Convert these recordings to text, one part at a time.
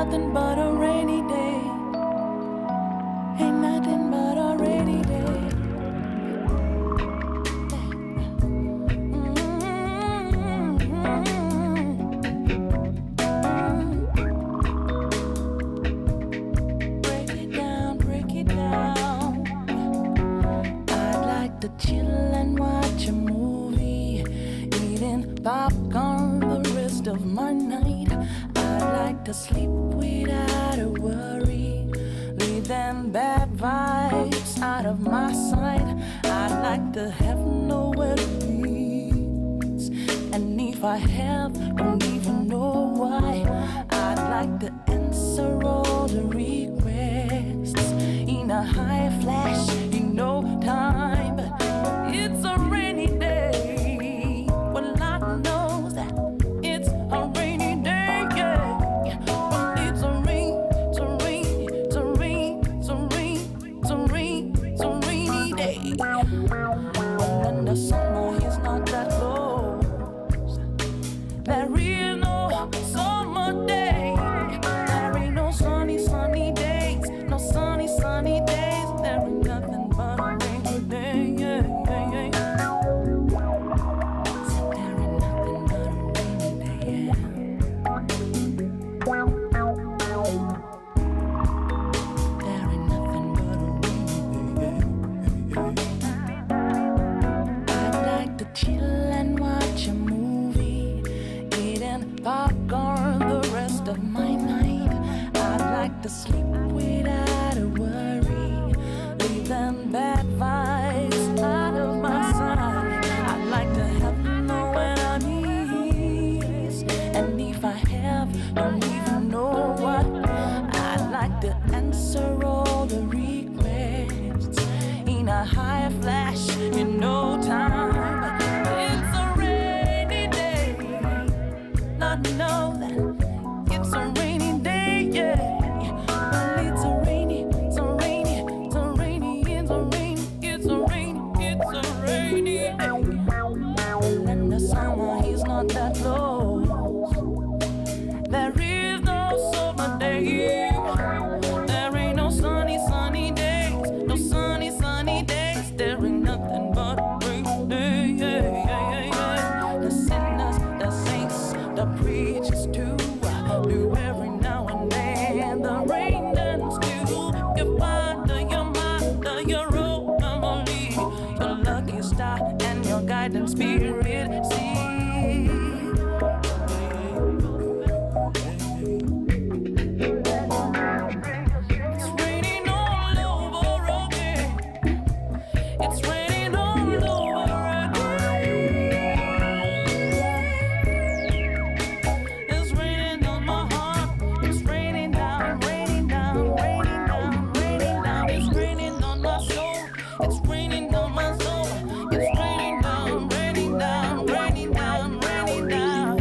nothing but a rainy day. Ain't nothing but a rainy day. Break it down, break it down. I'd like to chill and watch a movie, eating popcorn the rest of my night. I'd like to sleep without a worry, leave them bad vibes out of my sight. I'd like to have nowhere to be, and if I have, don't even know why. I'd like to answer all the requests in a high flash in no time. But it's a rainy day. Well, I know that it's a rainy day, yeah. Well, it's a rain, it's a rain, it's a rain, it's a rain, it's a rain, it's a rainy day. When the summer is not that close, there is no summer day. There ain't no sunny, sunny days, no sunny, sunny days. There ain't nothing but a rainy day, yeah, yeah, yeah. So there ain't nothing but a rainy day, yeah. There ain't nothing but a rainy day, yeah. I'd like to chill and watch a movie, eating popcorn the rest of my night. I'd like to sleep without a worry, leave them bad vibes out of my sight. I'd like to have nowhere on ease, and if I have, don't even know what. I'd like to answer all the requests in a high flash in no time. But it's a rainy day. Not know that it's a rainy day, yeah. Well, it's a rainy, it's a rainy, it's a rainy, it's a rainy, it's a rainy, it's a rainy day. And the summer is not that close. There is no summer day. There ain't no sunny, sunny days, no sunny, sunny days. There ain't nothing but a rainy day, yeah, yeah, yeah, yeah. The sinners, the saints, the preachers too, do every now and then. The rain dance too. Your father, your mother, your old family, your lucky star and your guiding spirit. See. It's raining all over again. It's raining all over again. It's raining on my heart. It's raining down, raining down, raining down, raining down. It's raining on my soul. It's raining on my soul. It's raining down, raining down, raining down, raining down.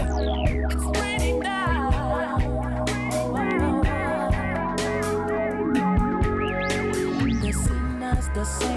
It's raining down. The sinners, the saints.